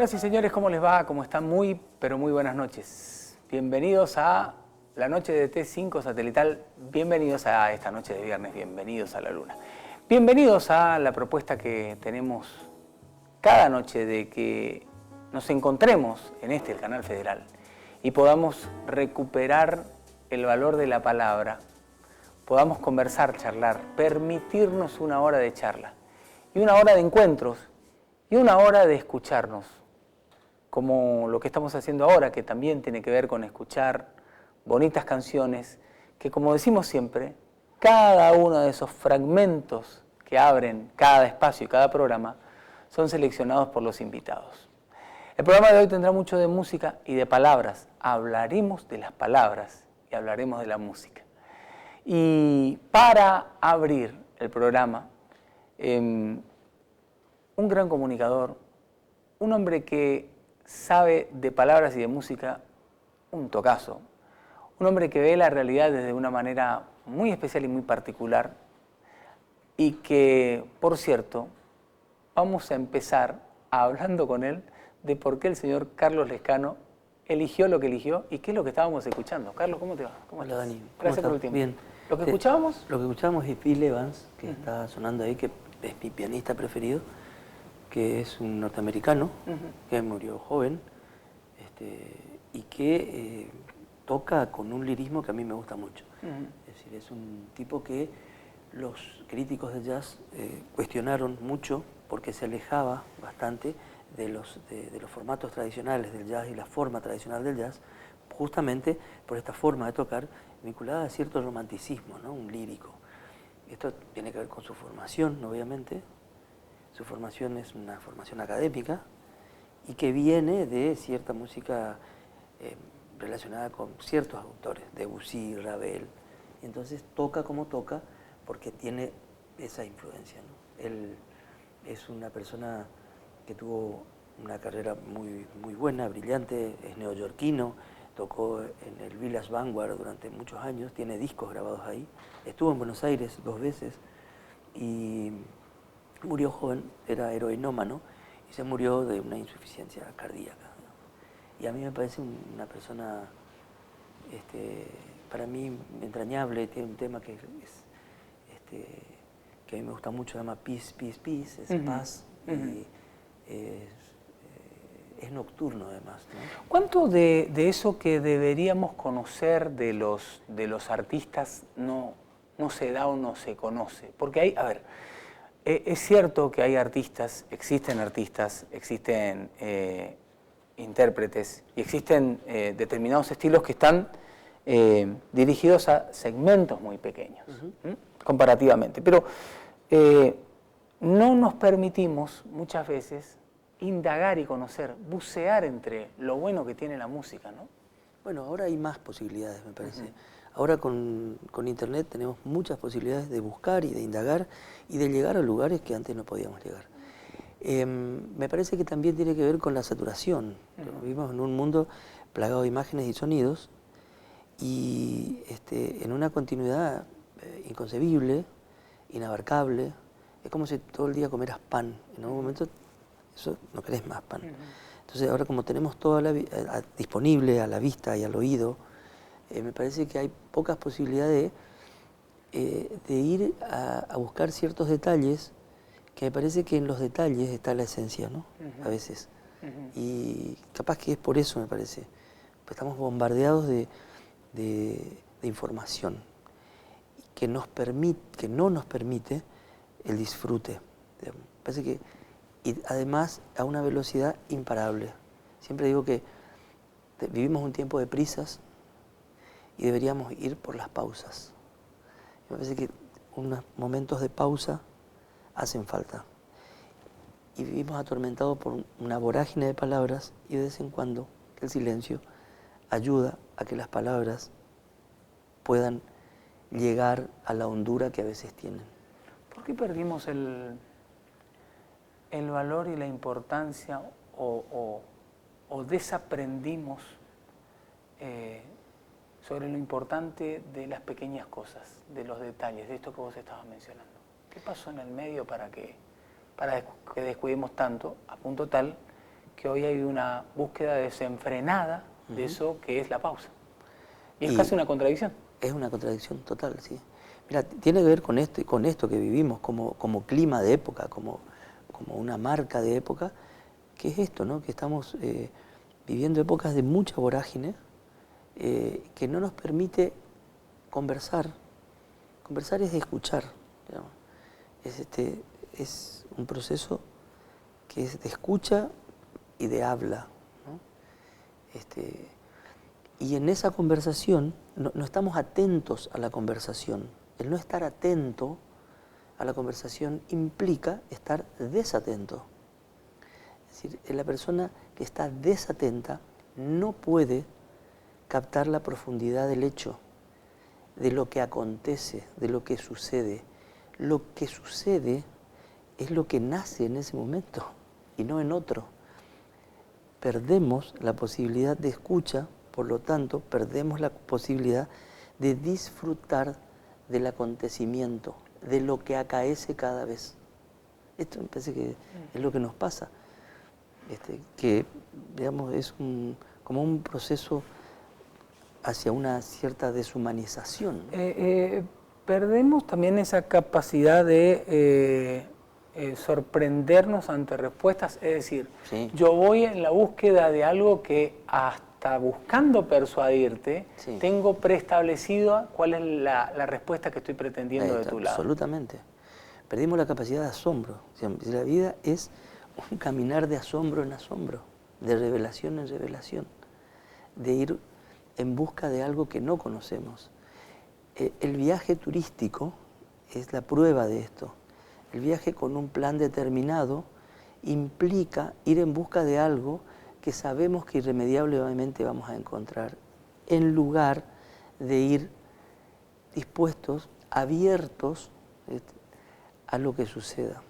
Señoras y señores, ¿cómo les va? ¿Cómo están? Muy, pero muy buenas noches. Bienvenidos a la noche de T5 satelital. Bienvenidos a esta noche de viernes. Bienvenidos a la luna. Bienvenidos a la propuesta que tenemos cada noche de que nos encontremos en el Canal Federal y podamos recuperar el valor de la palabra, podamos conversar, charlar, permitirnos una hora de charla y una hora de encuentros y una hora de escucharnos, como lo que estamos haciendo ahora, que también tiene que ver con escuchar bonitas canciones, que como decimos siempre, cada uno de esos fragmentos que abren cada espacio y cada programa son seleccionados por los invitados. El programa de hoy tendrá mucho de música y de palabras. Hablaremos de las palabras y hablaremos de la música. Y para abrir el programa, un gran comunicador, un hombre que sabe de palabras y de música un tocazo, un hombre que ve la realidad desde una manera muy especial y muy particular y que, por cierto, vamos a empezar hablando con él de por qué el señor Carlos Lescano eligió lo que eligió y qué es lo que estábamos escuchando. Carlos, ¿cómo te va? ¿Cómo estás? Dani. ¿Cómo Gracias estás? por el tiempo. Bien. ¿Lo que escuchábamos? Lo que escuchábamos es Bill Evans, que está sonando ahí, que es mi pianista preferido, que es un norteamericano, que murió joven, y que toca con un lirismo que a mí me gusta mucho. Es decir, es un tipo que los críticos de jazz cuestionaron mucho porque se alejaba bastante de los formatos tradicionales del jazz y la forma tradicional del jazz, justamente por esta forma de tocar vinculada a cierto romanticismo, ¿no? Un lírico. Esto tiene que ver con su formación, obviamente. Su formación es una formación académica y que viene de cierta música relacionada con ciertos autores, Debussy, Ravel. Y entonces toca como toca porque tiene esa influencia, ¿no? Él es una persona que tuvo una carrera muy buena, brillante, es neoyorquino, tocó en el Village Vanguard durante muchos años, tiene discos grabados ahí, estuvo en Buenos Aires 2 veces y murió joven, era heroinómano y se murió de una insuficiencia cardíaca, ¿no? Y a mí me parece una persona, para mí, entrañable. Tiene un tema que a mí me gusta mucho, se llama Peace, Peace, Peace, es paz, y es nocturno además, ¿no? ¿Cuánto de eso que deberíamos conocer de los artistas no se da o no se conoce? Porque hay, a ver, es cierto que hay artistas, existen intérpretes y existen determinados estilos que están dirigidos a segmentos muy pequeños, comparativamente. Pero no nos permitimos muchas veces indagar y conocer, bucear entre lo bueno que tiene la música, ¿no? Bueno, ahora hay más posibilidades, me parece. Ahora con Internet tenemos muchas posibilidades de buscar y de indagar y de llegar a lugares que antes no podíamos llegar. Me parece que también tiene que ver con la saturación. Vivimos en un mundo plagado de imágenes y sonidos y en una continuidad inconcebible, inabarcable. Es como si todo el día comieras pan. En algún momento eso no querés más pan. Entonces ahora, como tenemos todo disponible a la vista y al oído, me parece que hay pocas posibilidades de ir a buscar ciertos detalles, que me parece que en los detalles está la esencia, ¿no? A veces. Y capaz que es por eso, me parece. Pues estamos bombardeados de información que no nos permite el disfrute. Me parece que, y además a una velocidad imparable. Siempre digo que vivimos un tiempo de prisas y deberíamos ir por las pausas. Me parece que unos momentos de pausa hacen falta. Y vivimos atormentados por una vorágine de palabras y de vez en cuando el silencio ayuda a que las palabras puedan llegar a la hondura que a veces tienen. ¿Por qué perdimos el valor y la importancia o desaprendimos sobre lo importante de las pequeñas cosas, de los detalles, de esto que vos estabas mencionando? ¿Qué pasó en el medio para que descuidemos tanto, a punto tal que hoy hay una búsqueda desenfrenada de eso que es la pausa. Y es Y casi una contradicción. es una contradicción total, sí. Mira, tiene que ver con esto que vivimos como clima de época, como una marca de época, que es esto, ¿no? Que estamos viviendo épocas de mucha vorágine, que no nos permite conversar. Conversar es escuchar, digamos. Es un proceso que es de escucha y de habla, ¿no? Y en esa conversación no estamos atentos a la conversación. El no estar atento a la conversación implica estar desatento. Es decir, la persona que está desatenta no puede captar la profundidad del hecho, de lo que acontece, de lo que sucede. Lo que sucede es lo que nace en ese momento y no en otro. Perdemos la posibilidad de escucha, por lo tanto, perdemos la posibilidad de disfrutar del acontecimiento, de lo que acaece cada vez. Esto me parece que es lo que nos pasa, que digamos, es como un proceso hacia una cierta deshumanización. Perdemos también esa capacidad de sorprendernos ante respuestas, es decir, Sí. yo voy en la búsqueda de algo que hasta buscando persuadirte, Sí. tengo preestablecido cuál es la respuesta que estoy pretendiendo de tu lado. Absolutamente. Perdimos la capacidad de asombro. O sea, la vida es un caminar de asombro en asombro, de revelación en revelación, de ir en busca de algo que no conocemos. El viaje turístico es la prueba de esto. El viaje con un plan determinado implica ir en busca de algo que sabemos que irremediablemente vamos a encontrar, en lugar de ir dispuestos, abiertos a lo que suceda,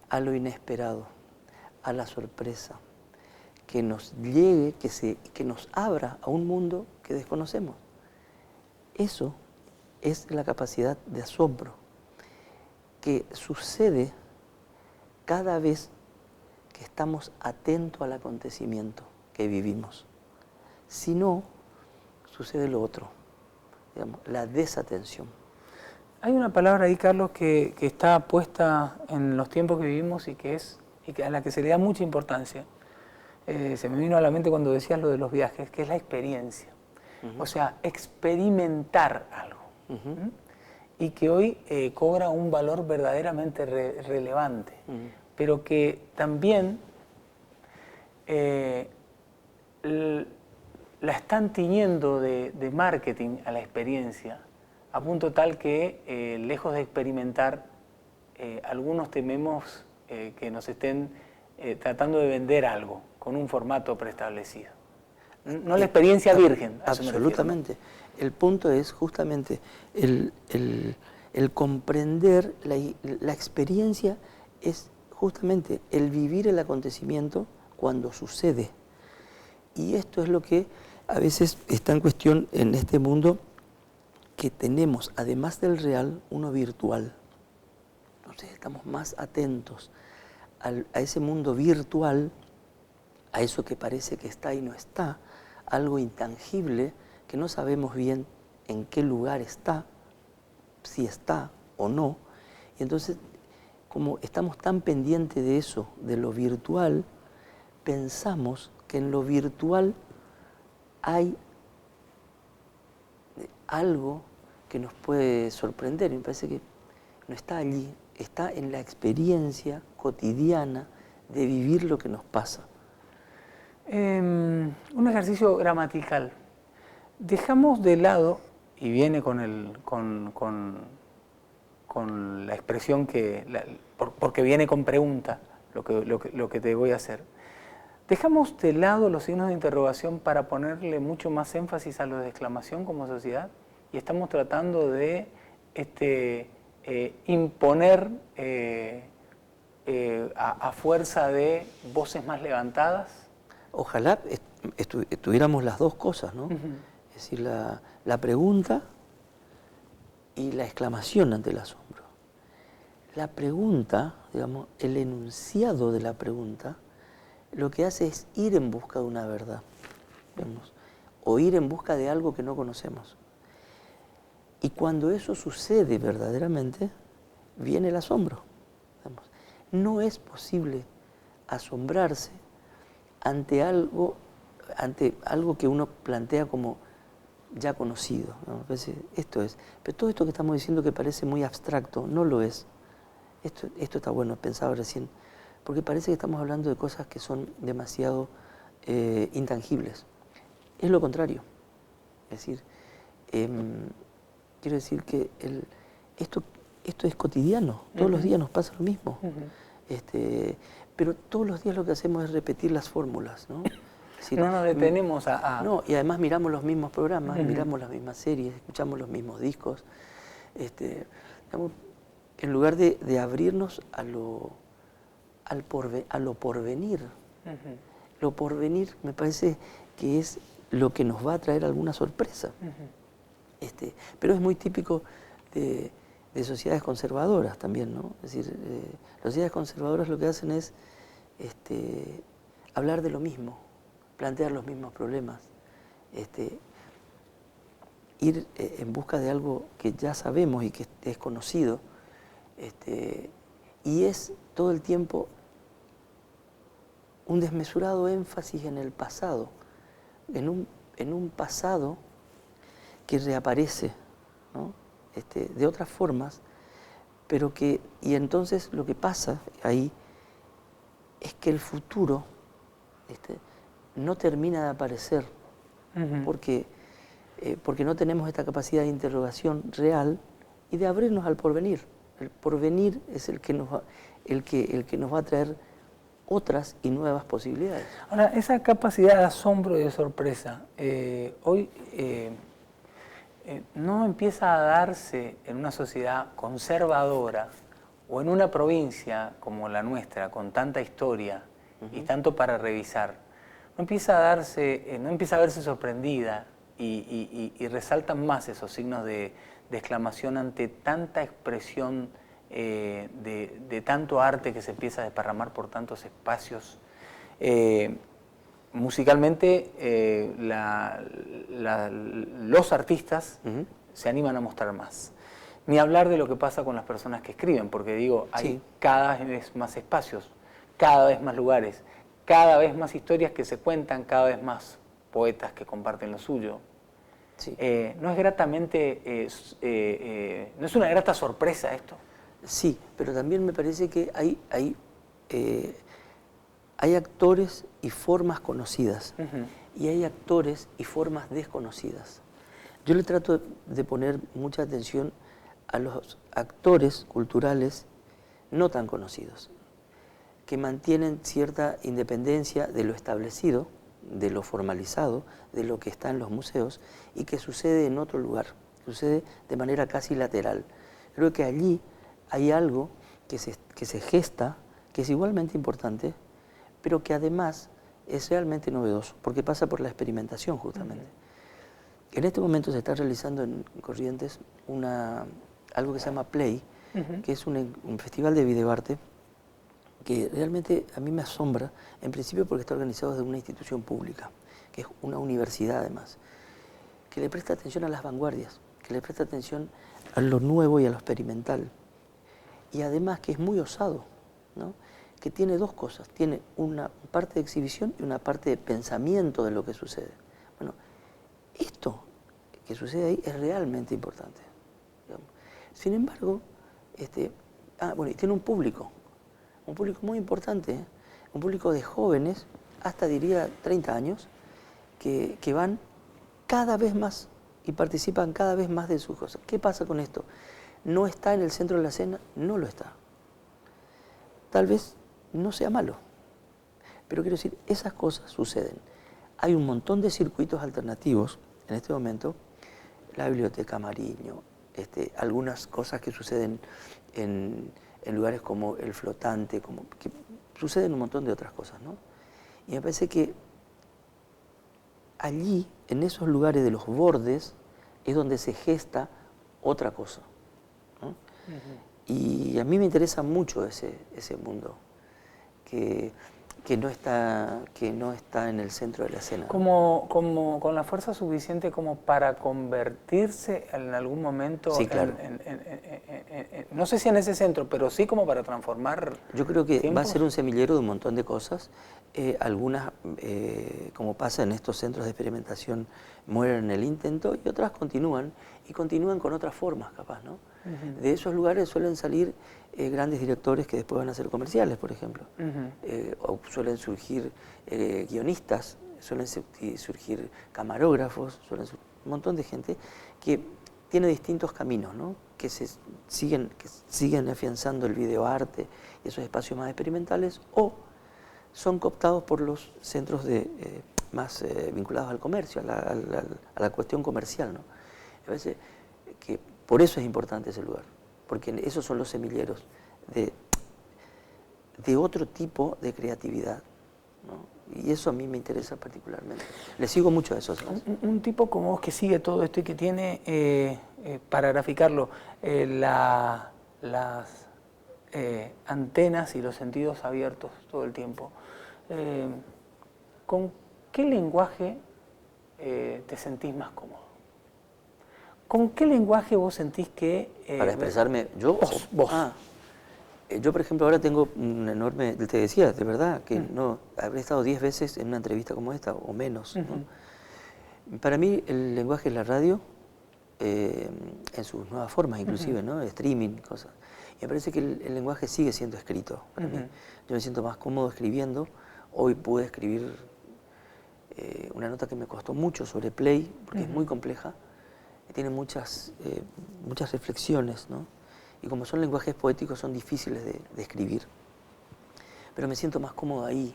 a lo inesperado, a la sorpresa, que nos llegue, que nos abra a un mundo que desconocemos. Eso es la capacidad de asombro que sucede cada vez que estamos atentos al acontecimiento que vivimos. Si no, sucede lo otro, digamos, la desatención. Hay una palabra ahí, Carlos, que está puesta en los tiempos que vivimos y a la que se le da mucha importancia. Se me vino a la mente cuando decías lo de los viajes, que es la experiencia. O sea, experimentar algo. Y que hoy cobra un valor verdaderamente relevante, pero que también la están tiñendo de marketing a la experiencia, a punto tal que, lejos de experimentar, algunos tememos que nos estén tratando de vender algo con un formato preestablecido. No la experiencia virgen. Absolutamente. El punto es justamente el comprender la experiencia, es justamente el vivir el acontecimiento cuando sucede. Y esto es lo que a veces está en cuestión en este mundo, que tenemos, además del real, uno virtual. Entonces estamos más atentos a ese mundo virtual, a eso que parece que está y no está, algo intangible que no sabemos bien en qué lugar está, si está o no. Y entonces, como estamos tan pendientes de eso, de lo virtual, pensamos que en lo virtual hay algo que nos puede sorprender. Y me parece que no está allí, está en la experiencia cotidiana de vivir lo que nos pasa. Un ejercicio gramatical. Dejamos de lado, y viene con la expresión porque viene con pregunta lo que te voy a hacer. Dejamos de lado los signos de interrogación para ponerle mucho más énfasis a los de exclamación como sociedad, y estamos tratando de imponer a fuerza de voces más levantadas. Ojalá tuviéramos las dos cosas, ¿no? Es decir, la pregunta y la exclamación ante el asombro. La pregunta, digamos, el enunciado de la pregunta, lo que hace es ir en busca de una verdad, digamos, o ir en busca de algo que no conocemos. Y cuando eso sucede verdaderamente, viene el asombro. Digamos. No es posible asombrarse ante algo que uno plantea como ya conocido, ¿no? Esto es. Pero todo esto que estamos diciendo que parece muy abstracto, no lo es. Esto está bueno, pensaba recién, porque parece que estamos hablando de cosas que son demasiado intangibles. Es lo contrario. Es decir, quiero decir que esto es cotidiano, todos los días nos pasa lo mismo. Pero todos los días lo que hacemos es repetir las fórmulas, ¿no? Es decir, no nos detenemos a... No, y además miramos los mismos programas, miramos las mismas series, escuchamos los mismos discos. Digamos, en lugar de abrirnos a lo porvenir. Lo porvenir me parece que es lo que nos va a traer alguna sorpresa. Pero es muy típico de sociedades conservadoras también, ¿no? Es decir, las sociedades conservadoras lo que hacen es hablar de lo mismo, plantear los mismos problemas, ir en busca de algo que ya sabemos y que es conocido, y es todo el tiempo un desmesurado énfasis en el pasado, en un pasado que reaparece, ¿no? De otras formas, pero y entonces lo que pasa ahí es que el futuro no termina de aparecer, porque no tenemos esta capacidad de interrogación real y de abrirnos al porvenir. El porvenir es el que nos va a traer otras y nuevas posibilidades. Ahora, esa capacidad de asombro y de sorpresa, hoy no empieza a darse en una sociedad conservadora o en una provincia como la nuestra, con tanta historia y tanto para revisar, no empieza a verse sorprendida y resaltan más esos signos de exclamación ante tanta expresión de tanto arte que se empieza a desparramar por tantos espacios. Musicalmente, los artistas se animan a mostrar más. Ni hablar de lo que pasa con las personas que escriben, porque digo, hay cada vez más espacios, cada vez más lugares, cada vez más historias que se cuentan, cada vez más poetas que comparten lo suyo. Sí. ¿No es gratamente, no es una grata sorpresa esto? Sí, pero también me parece que hay actores y formas conocidas y hay actores y formas desconocidas. Yo le trato de poner mucha atención a los actores culturales no tan conocidos, que mantienen cierta independencia de lo establecido, de lo formalizado, de lo que está en los museos y que sucede en otro lugar, sucede de manera casi lateral. Creo que allí hay algo que se gesta, que es igualmente importante, pero que además es realmente novedoso, porque pasa por la experimentación justamente. En este momento se está realizando en Corrientes algo que se llama Play, que es un festival de videoarte que realmente a mí me asombra, en principio porque está organizado desde una institución pública, que es una universidad además, que le presta atención a las vanguardias, que le presta atención a lo nuevo y a lo experimental, y además que es muy osado, ¿no? Que tiene dos cosas, tiene una parte de exhibición y una parte de pensamiento de lo que sucede. Bueno, esto que sucede ahí es realmente importante, digamos. Sin embargo, y tiene un público muy importante, un público de jóvenes, hasta diría 30 años, que van cada vez más y participan cada vez más de sus cosas. ¿Qué pasa con esto? ¿No está en el centro de la escena? No lo está. Tal vez no sea malo, pero quiero decir, esas cosas suceden. Hay un montón de circuitos alternativos en este momento, la Biblioteca Mariño, algunas cosas que suceden en lugares como El Flotante, que suceden un montón de otras cosas, ¿no? Y me parece que allí, en esos lugares de los bordes, es donde se gesta otra cosa, ¿no? Y a mí me interesa mucho ese mundo, que que no está en el centro de la escena. Con la fuerza suficiente como para convertirse en algún momento, sí, claro. No sé si en ese centro, pero sí como para transformar. Yo creo que tiempos. va a ser un semillero de un montón de cosas. Algunas, como pasa en estos centros de experimentación, mueren en el intento, y otras continúan con otras formas, capaz, ¿no? Uh-huh. De esos lugares suelen salir grandes directores que después van a ser comerciales, por ejemplo. Uh-huh. O suelen surgir guionistas, suelen surgir camarógrafos, un montón de gente que tiene distintos caminos, ¿no? Que siguen afianzando el videoarte y esos espacios más experimentales, o son cooptados por los centros más vinculados al comercio, a la cuestión comercial, ¿no? A veces que por eso es importante ese lugar, porque esos son los semilleros de otro tipo de creatividad, ¿no? Y eso a mí me interesa particularmente. Le sigo mucho a eso. Un tipo como vos que sigue todo esto y que tiene, para graficarlo, las antenas y los sentidos abiertos todo el tiempo. ¿Con qué lenguaje te sentís más cómodo? ¿Con qué lenguaje vos sentís que... para expresarme yo? Vos. Yo, por ejemplo, ahora tengo un enorme... Te decía, de verdad, que no habré estado 10 veces en una entrevista como esta, o menos, ¿no? Para mí el lenguaje es la radio, en sus nuevas formas inclusive, ¿no? Streaming, cosas. Y me parece que el lenguaje sigue siendo escrito para mí. Yo me siento más cómodo escribiendo. Hoy pude escribir una nota que me costó mucho sobre Play, porque es muy compleja, tiene muchas reflexiones, ¿no? Y como son lenguajes poéticos, son difíciles de escribir. Pero me siento más cómodo ahí.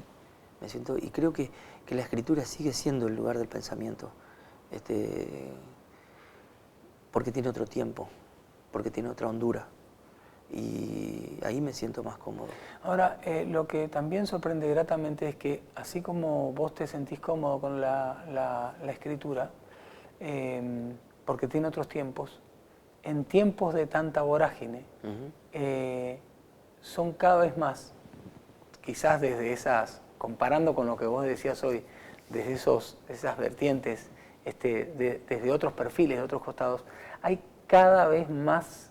Y creo que la escritura sigue siendo el lugar del pensamiento. Porque tiene otro tiempo, porque tiene otra hondura. Y ahí me siento más cómodo. Ahora, lo que también sorprende gratamente es que, así como vos te sentís cómodo con la escritura, porque tiene otros tiempos, en tiempos de tanta vorágine, son cada vez más, quizás desde comparando con lo que vos decías hoy, desde esas vertientes, desde otros perfiles, de otros costados, hay cada vez más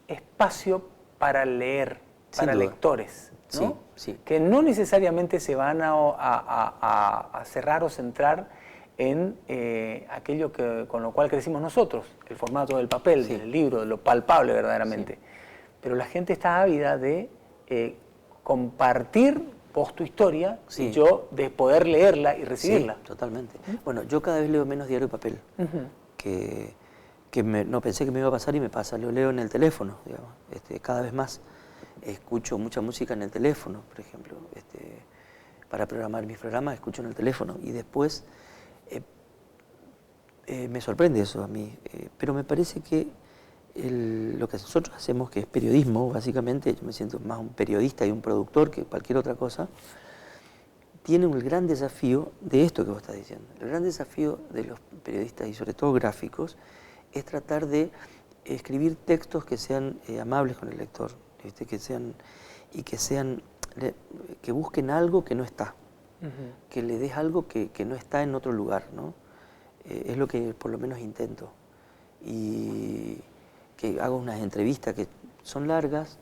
espacio para leer, para lectores, ¿no? Sí. Que no necesariamente se van a cerrar o centrar en aquello con lo cual crecimos nosotros, el formato del papel, del libro, de lo palpable verdaderamente. Sí. Pero la gente está ávida de compartir vos tu historia y yo de poder leerla y recibirla. Sí, totalmente. Bueno, yo cada vez leo menos diario de papel, no pensé que me iba a pasar y me pasa. Lo leo en el teléfono, digamos, cada vez más. Escucho mucha música en el teléfono, por ejemplo. Para programar mis programas escucho en el teléfono y después me sorprende eso a mí. Pero me parece que lo que nosotros hacemos, que es periodismo, básicamente, yo me siento más un periodista y un productor que cualquier otra cosa, tiene un gran desafío de esto que vos estás diciendo. El gran desafío de los periodistas y sobre todo gráficos es tratar de escribir textos que sean amables con el lector, ¿viste? Que busquen algo que no está, que le des algo que no está en otro lugar, ¿no? Es lo que por lo menos intento. Y que hago unas entrevistas que son largas,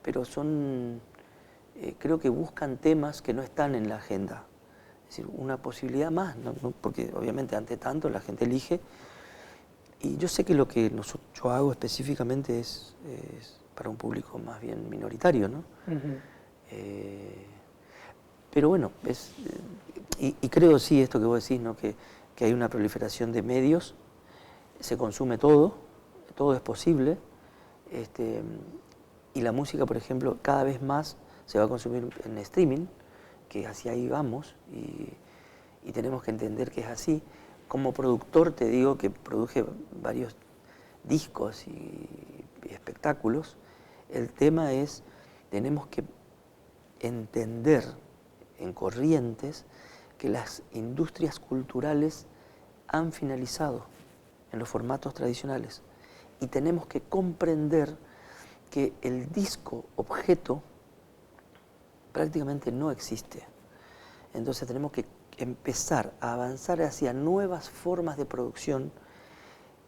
pero creo que buscan temas que no están en la agenda. Es decir, una posibilidad más, ¿no? Porque obviamente ante tanto la gente elige. Y yo sé que lo que yo hago específicamente es para un público más bien minoritario, ¿no? Pero bueno, y creo sí esto que vos decís, ¿no? Que hay una proliferación de medios, se consume todo es posible, y la música, por ejemplo, cada vez más se va a consumir en streaming, que hacia ahí vamos, y tenemos que entender que es así. Como productor te digo que produje varios discos y espectáculos. El tema es, tenemos que entender en Corrientes que las industrias culturales han finalizado en los formatos tradicionales y tenemos que comprender que el disco objeto prácticamente no existe. Entonces tenemos que empezar a avanzar hacia nuevas formas de producción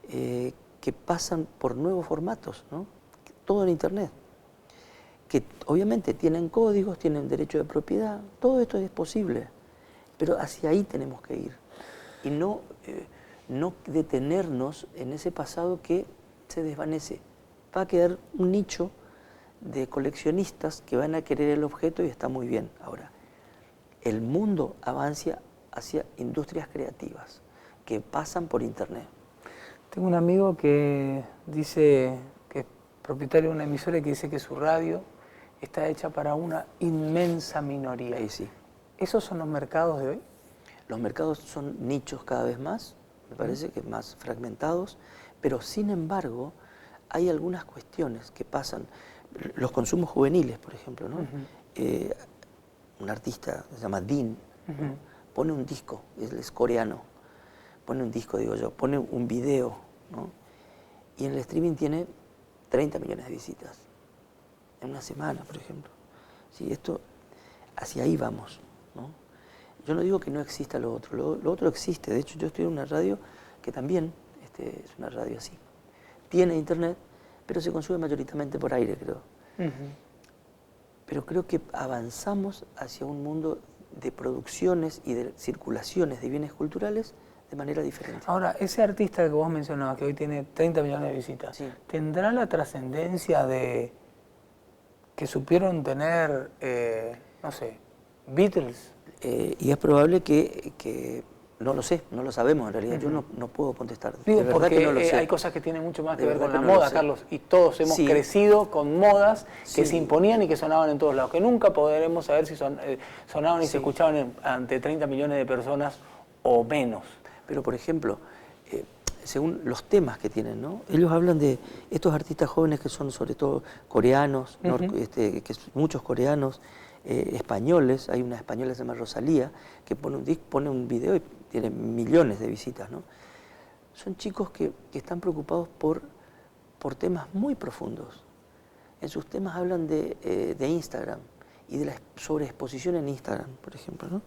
que pasan por nuevos formatos, ¿no? Todo en Internet, que obviamente tienen códigos, tienen derecho de propiedad, todo esto es posible, pero hacia ahí tenemos que ir y no detenernos en ese pasado que se desvanece. Va a quedar un nicho de coleccionistas que van a querer el objeto y está muy bien. Ahora, el mundo avanza hacia industrias creativas que pasan por Internet. Tengo un amigo que dice que es propietario de una emisora y que dice que su radio está hecha para una inmensa minoría. Ahí sí. ¿Esos son los mercados de hoy? Los mercados son nichos cada vez más, me parece que más fragmentados, pero sin embargo hay algunas cuestiones que pasan. Los consumos juveniles, por ejemplo, ¿no? Un artista que se llama Dean, ¿no? Pone un disco, él es coreano, pone un disco, digo yo, pone un video, ¿no? Y en el streaming tiene 30 millones de visitas en una semana, por ejemplo. Sí, esto, hacia ahí vamos, ¿no? Yo no digo que no exista lo otro, lo otro existe. De hecho, yo estoy en una radio que también es una radio así. Tiene internet, pero se consume mayoritariamente por aire, creo. Pero creo que avanzamos hacia un mundo de producciones y de circulaciones de bienes culturales de manera diferente. Ahora, ese artista que vos mencionabas, que hoy tiene 30 millones de visitas, Sí. ¿tendrá la trascendencia de que supieron tener, no sé, Beatles? Y es probable que no lo sé, no lo sabemos en realidad. Yo no puedo contestar. Digo, de verdad porque que no lo sé. hay cosas que tienen mucho más que De ver con verdad la que no lo moda, sé. Carlos, y todos hemos Sí. crecido con modas que Sí. se imponían y que sonaban en todos lados, que nunca podremos saber si sonaban y Sí. se escuchaban ante 30 millones de personas o menos. Pero, por ejemplo, según los temas que tienen, ¿no? Ellos hablan de estos artistas jóvenes que son sobre todo coreanos, que muchos coreanos, españoles. Hay una española que se llama Rosalía, que pone un video y tiene millones de visitas, ¿no? Son chicos que están preocupados por temas muy profundos. En sus temas hablan de Instagram y de la sobreexposición en Instagram, por ejemplo, ¿no?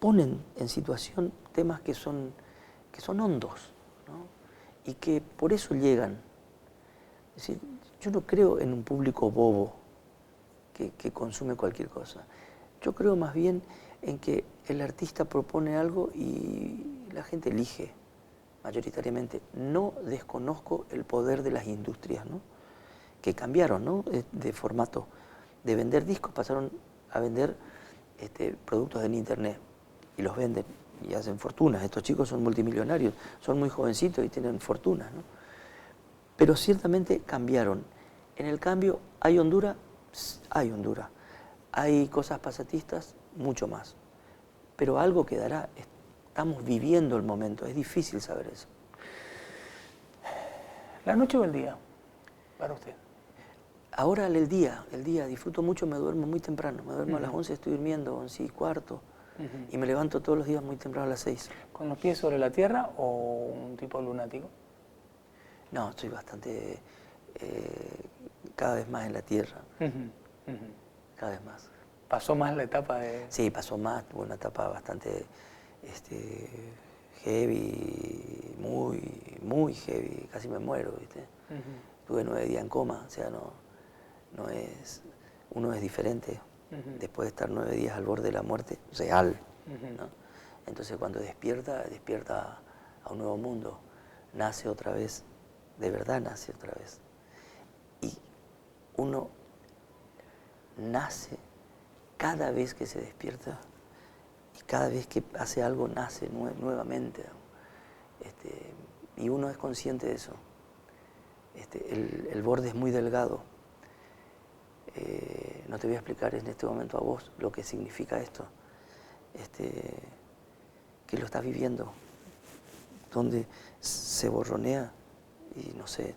Ponen en situación temas que son hondos, ¿no? Y que por eso llegan. Es decir, yo no creo en un público bobo que consume cualquier cosa. Yo creo más bien en que el artista propone algo y la gente elige mayoritariamente. No desconozco el poder de las industrias, ¿no? Que cambiaron, ¿no? de formato. De vender discos pasaron a vender productos en internet y los venden y hacen fortunas. Estos chicos son multimillonarios, son muy jovencitos y tienen fortunas, ¿no? Pero ciertamente cambiaron. En el cambio, ¿hay Honduras? Hay Honduras. Hay cosas pasatistas, mucho más. Pero algo quedará. Estamos viviendo el momento, es difícil saber eso. ¿La noche o el día para usted? Ahora el día, disfruto mucho, me duermo muy temprano. Me duermo a las 11, estoy durmiendo, 11:15. Y me levanto todos los días muy temprano a las 6. ¿Con los pies sobre la tierra o un tipo lunático? No, estoy bastante, cada vez más en la tierra. Cada vez más. ¿Pasó más la etapa de...? Sí, pasó más, tuve una etapa bastante heavy, muy heavy, casi me muero, ¿viste? Tuve 9 días en coma, o sea, uno es diferente. Después de estar 9 días al borde de la muerte real, ¿no? Entonces cuando despierta a un nuevo mundo, nace otra vez, de verdad nace otra vez. Y uno nace cada vez que se despierta y cada vez que hace algo nace nuevamente. Y uno es consciente de eso. El borde es muy delgado. No te voy a explicar en este momento a vos lo que significa esto, que lo estás viviendo, donde se borronea y no sé,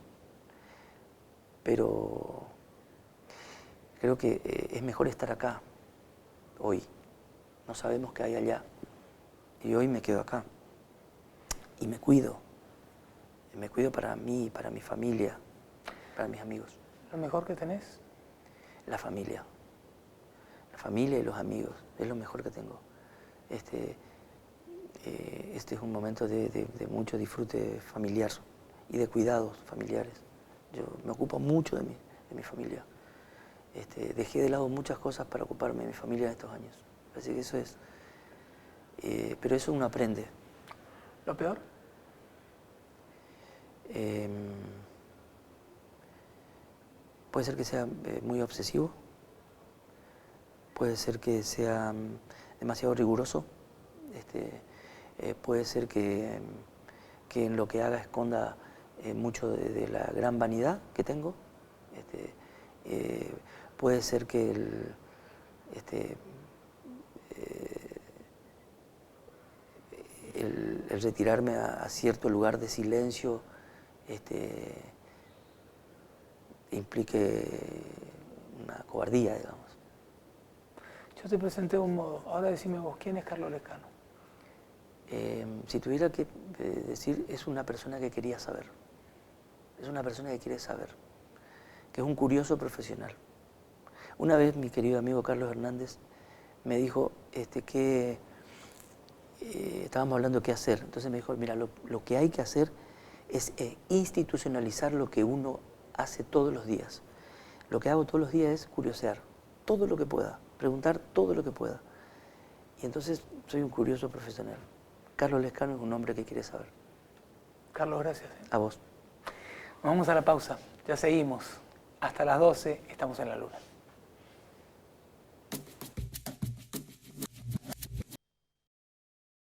pero creo que es mejor estar acá, hoy. No sabemos qué hay allá y hoy me quedo acá y me cuido para mí, para mi familia, para mis amigos. ¿Lo mejor que tenés? la familia. La familia y los amigos, es lo mejor que tengo. Este es un momento de mucho disfrute familiar y de cuidados familiares. Yo me ocupo mucho de mi familia. Dejé de lado muchas cosas para ocuparme de mi familia en estos años. Así que eso es... pero eso uno aprende. ¿Lo peor? Puede ser que sea muy obsesivo, puede ser que sea demasiado riguroso, puede ser que en lo que haga esconda mucho de la gran vanidad que tengo, puede ser que el retirarme a cierto lugar de silencio implique una cobardía, digamos. Yo te presenté de un modo, ahora decime vos, ¿quién es Carlos Lescano? Si tuviera que decir, es una persona que quería saber, es una persona que quiere saber, que es un curioso profesional. Una vez mi querido amigo Carlos Hernández me dijo que estábamos hablando de qué hacer, entonces me dijo, mira, lo que hay que hacer es institucionalizar lo que uno hace todos los días. Lo que hago todos los días es curiosear todo lo que pueda, preguntar todo lo que pueda. Y entonces soy un curioso profesional. Carlos Lescano es un hombre que quiere saber. Carlos, gracias. A vos. Nos vamos a la pausa, ya seguimos. Hasta las 12 estamos en la luna.